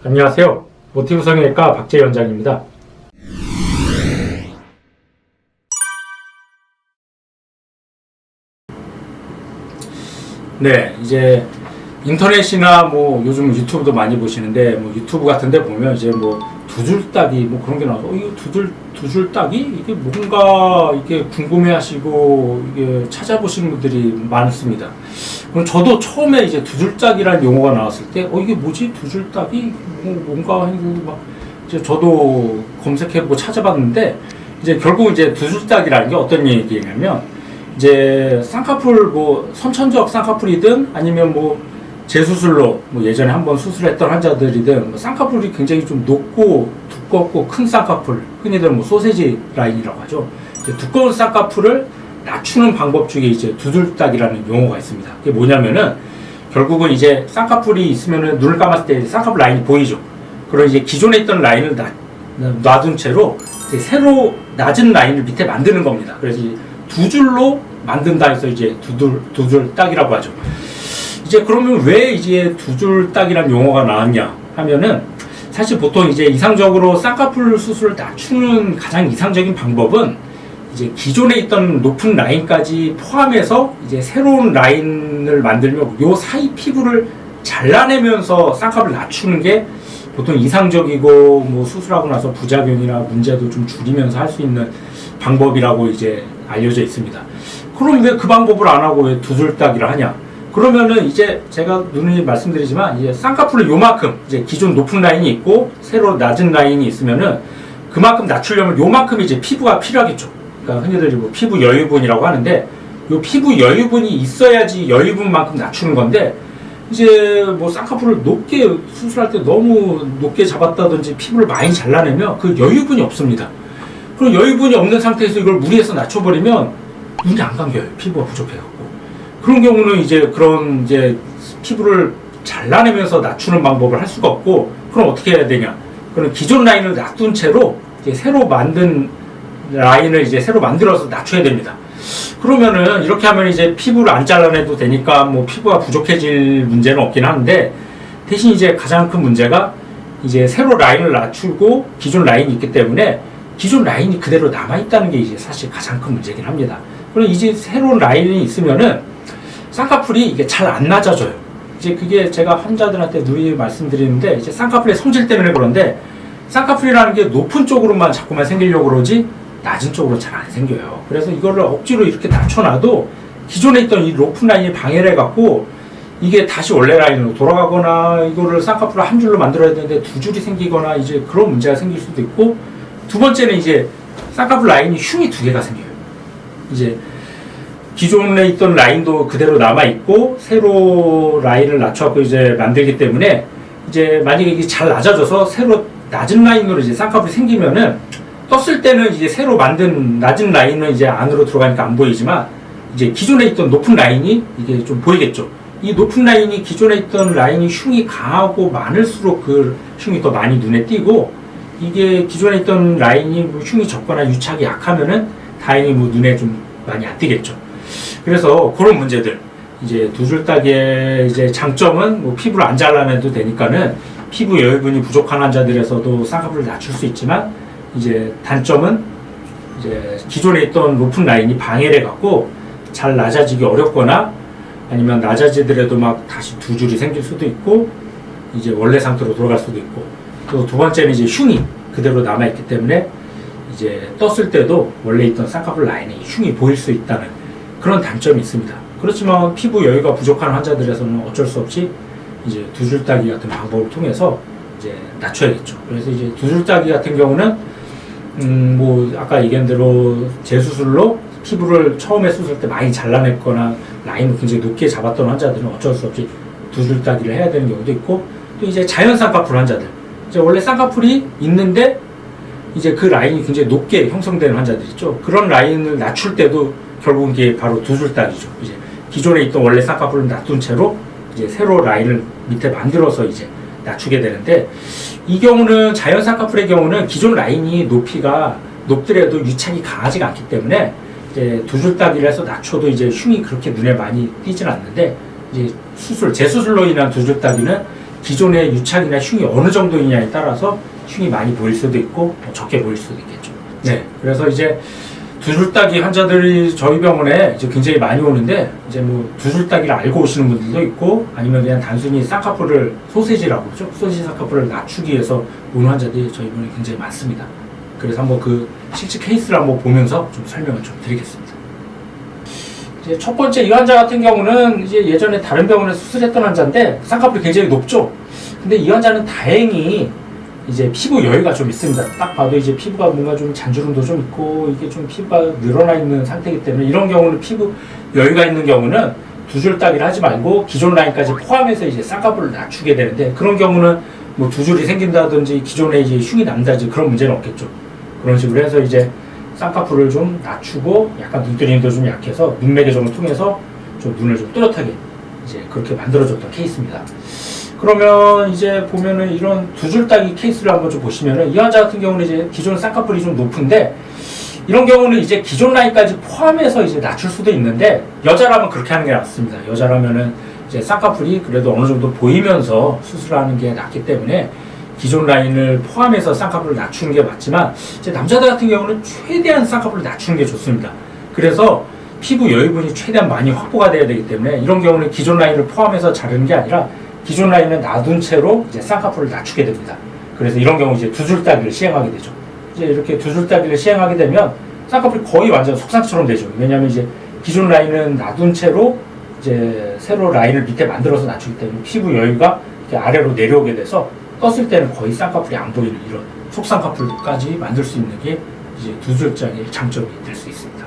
안녕하세요. 모티브 성형외과 박재희 원장입니다. 네, 이제 인터넷이나 뭐 요즘 유튜브도 많이 보시는데 뭐 유튜브 같은데 보면 이제 뭐 두줄 따기 뭐 그런 게 나와서 이거 두줄 따기 이게 뭔가 이게 궁금해하시고 이게 찾아보시는 분들이 많습니다. 그럼 저도 처음에 이제 두줄 따기라는 용어가 나왔을 때 이게 뭐지 두줄 따기 뭔가 하고 막 이제 저도 검색해보고 찾아봤는데 이제 결국 이제 두줄 따기라는 게 어떤 얘기냐면 이제 쌍꺼풀 뭐 선천적 쌍꺼풀이든 아니면 뭐 재수술로 뭐 예전에 한번 수술했던 환자들이든 뭐 쌍꺼풀이 굉장히 좀 높고 두껍고 큰 쌍꺼풀 흔히들 뭐 소세지 라인이라고 하죠. 이제 두꺼운 쌍꺼풀을 낮추는 방법 중에 이제 두줄딱이라는 용어가 있습니다. 그게 뭐냐면은 결국은 이제 쌍꺼풀이 있으면은 눈을 감았을 때 쌍꺼풀 라인이 보이죠. 그럼 이제 기존에 있던 라인을 놔둔 채로 이제 새로 낮은 라인을 밑에 만드는 겁니다. 그래서 두 줄로 만든다 해서 이제 두줄딱이라고 하죠. 이제 그러면 왜 이제 두줄딱이라는 용어가 나왔냐 하면은 사실 보통 이제 이상적으로 쌍꺼풀 수술을 낮추는 가장 이상적인 방법은 이제 기존에 있던 높은 라인까지 포함해서 이제 새로운 라인을 만들면 요 사이 피부를 잘라내면서 쌍꺼풀을 낮추는 게 보통 이상적이고 뭐 수술하고 나서 부작용이나 문제도 좀 줄이면서 할 수 있는 방법이라고 이제 알려져 있습니다. 그럼 왜 그 방법을 안 하고 왜 두줄딱이를 하냐? 그러면은 이제 제가 누누이 말씀드리지만 이제 쌍꺼풀을 요만큼 이제 기존 높은 라인이 있고 새로 낮은 라인이 있으면은 그만큼 낮추려면 요만큼 이제 피부가 필요하겠죠. 그러니까 흔히들 뭐 피부 여유분이라고 하는데 요 피부 여유분이 있어야지 여유분만큼 낮추는 건데 이제 뭐 쌍꺼풀을 높게 수술할 때 너무 높게 잡았다든지 피부를 많이 잘라내면 그 여유분이 없습니다. 그럼 여유분이 없는 상태에서 이걸 무리해서 낮춰버리면 눈이 안 감겨요. 피부가 부족해갖고. 그런 경우는 이제 그런 이제 피부를 잘라내면서 낮추는 방법을 할 수가 없고, 그럼 어떻게 해야 되냐? 그럼 기존 라인을 놔둔 채로 이제 새로 만든 라인을 이제 새로 만들어서 낮춰야 됩니다. 그러면은 이렇게 하면 이제 피부를 안 잘라내도 되니까 뭐 피부가 부족해질 문제는 없긴 한데, 대신 이제 가장 큰 문제가 이제 새로 라인을 낮추고 기존 라인이 있기 때문에 기존 라인이 그대로 남아있다는 게 이제 사실 가장 큰 문제긴 합니다. 그럼 이제 새로운 라인이 있으면은 쌍꺼풀이 이게 잘 안 낮아져요. 이제 그게 제가 환자들한테 누이 말씀드리는데 이제 쌍꺼풀의 성질 때문에 그런데 쌍꺼풀이라는 게 높은 쪽으로만 자꾸만 생기려고 그러지 낮은 쪽으로 잘 안 생겨요. 그래서 이거를 억지로 이렇게 낮춰놔도 기존에 있던 이 높은 라인이 방해를 해갖고 이게 다시 원래 라인으로 돌아가거나 이거를 쌍꺼풀을 한 줄로 만들어야 되는데 두 줄이 생기거나 이제 그런 문제가 생길 수도 있고, 두 번째는 이제 쌍꺼풀 라인이 흉이 두 개가 생겨요. 이제 기존에 있던 라인도 그대로 남아있고 새로 라인을 낮춰갖고 이제 만들기 때문에 이제 만약에 이게 잘 낮아져서 새로 낮은 라인으로 이제 쌍꺼풀이 생기면은 떴을 때는 이제 새로 만든 낮은 라인은 이제 안으로 들어가니까 안 보이지만 이제 기존에 있던 높은 라인이 이게 좀 보이겠죠. 이 높은 라인이 기존에 있던 라인이 흉이 강하고 많을수록 그 흉이 더 많이 눈에 띄고, 이게 기존에 있던 라인이 뭐 흉이 적거나 유착이 약하면은 다행히 뭐 눈에 좀 많이 안 띄겠죠. 그래서 그런 문제들, 이제 두줄딱의 이제 장점은 뭐 피부를 안 잘라내도 되니까는 피부 여유분이 부족한 환자들에서도 쌍꺼풀을 낮출 수 있지만, 이제 단점은 이제 기존에 있던 높은 라인이 방해를 해갖고 잘 낮아지기 어렵거나 아니면 낮아지더라도 막 다시 두 줄이 생길 수도 있고 이제 원래 상태로 돌아갈 수도 있고, 또 두 번째는 이제 흉이 그대로 남아있기 때문에 이제 떴을 때도 원래 있던 쌍꺼풀 라인에 흉이 보일 수 있다는 그런 단점이 있습니다. 그렇지만 피부 여유가 부족한 환자들에서는 어쩔 수 없이 이제 두줄따기 같은 방법을 통해서 이제 낮춰야겠죠. 그래서 이제 두줄따기 같은 경우는 뭐 아까 얘기한 대로 재수술로 피부를 처음에 수술 때 많이 잘라냈거나 라인을 굉장히 높게 잡았던 환자들은 어쩔 수 없이 두줄따기를 해야 되는 경우도 있고, 또 이제 자연 쌍꺼풀 환자들, 이제 원래 쌍꺼풀이 있는데 이제 그 라인이 굉장히 높게 형성되는 환자들 있죠. 그런 라인을 낮출 때도 결국은 이게 바로 두줄따기죠. 이제 기존에 있던 원래 쌍꺼풀을 놔둔 채로 이제 새로 라인을 밑에 만들어서 이제 낮추게 되는데, 이 경우는 자연 쌍꺼풀의 경우는 기존 라인이 높이가 높더라도 유착이 강하지가 않기 때문에 이제 두줄따기를 해서 낮춰도 이제 흉이 그렇게 눈에 많이 띄지는 않는데, 이제 재수술로 인한 두줄따기는 기존의 유착이나 흉이 어느 정도이냐에 따라서 흉이 많이 보일 수도 있고 적게 보일 수도 있겠죠. 네, 그래서 이제 두줄따기 환자들이 저희 병원에 이제 굉장히 많이 오는데 이제 뭐 두줄따기를 알고 오시는 분들도 있고 아니면 그냥 단순히 쌍꺼풀을 소세지라고 그러죠. 소세지 쌍꺼풀을 낮추기 위해서 오는 환자들이 저희 병원에 굉장히 많습니다. 그래서 한번 그 실제 케이스를 한번 보면서 좀 설명을 좀 드리겠습니다. 이제 첫 번째 이 환자 같은 경우는 이제 예전에 다른 병원에 수술했던 환자인데 쌍꺼풀이 굉장히 높죠. 근데 이 환자는 다행히 이제 피부 여유가 좀 있습니다. 딱 봐도 이제 피부가 뭔가 좀 잔주름도 좀 있고 이게 좀 피부가 늘어나 있는 상태이기 때문에 이런 경우는 피부 여유가 있는 경우는 두 줄 따기를 하지 말고 기존 라인까지 포함해서 이제 쌍꺼풀을 낮추게 되는데 그런 경우는 뭐 두 줄이 생긴다든지 기존에 이제 흉이 남다든지 그런 문제는 없겠죠. 그런 식으로 해서 이제 쌍꺼풀을 좀 낮추고 약간 눈두림도 좀 약해서 눈매교정을 통해서 좀 눈을 좀 뚜렷하게 이제 그렇게 만들어줬던 케이스입니다. 그러면 이제 보면은 이런 두 줄 따기 케이스를 한번 좀 보시면은 이 환자 같은 경우는 이제 기존 쌍꺼풀이 좀 높은데 이런 경우는 이제 기존 라인까지 포함해서 이제 낮출 수도 있는데 여자라면 그렇게 하는 게 낫습니다. 여자라면은 이제 쌍꺼풀이 그래도 어느 정도 보이면서 수술하는 게 낫기 때문에 기존 라인을 포함해서 쌍꺼풀을 낮추는 게 맞지만 이제 남자들 같은 경우는 최대한 쌍꺼풀을 낮추는 게 좋습니다. 그래서 피부 여유분이 최대한 많이 확보가 돼야 되기 때문에 이런 경우는 기존 라인을 포함해서 자르는 게 아니라 기존 라인을 놔둔 채로 이제 쌍꺼풀을 낮추게 됩니다. 그래서 이런 경우 이제 두 줄 따기를 시행하게 되죠. 이제 이렇게 두 줄 따기를 시행하게 되면 쌍꺼풀이 거의 완전 속상처럼 되죠. 왜냐하면 이제 기존 라인은 놔둔 채로 이제 새로 라인을 밑에 만들어서 낮추기 때문에 피부 여유가 이렇게 아래로 내려오게 돼서 떴을 때는 거의 쌍꺼풀이 안 보이는 이런 속쌍꺼풀까지 만들 수 있는 게 이제 두 줄 따기의 장점이 될 수 있습니다.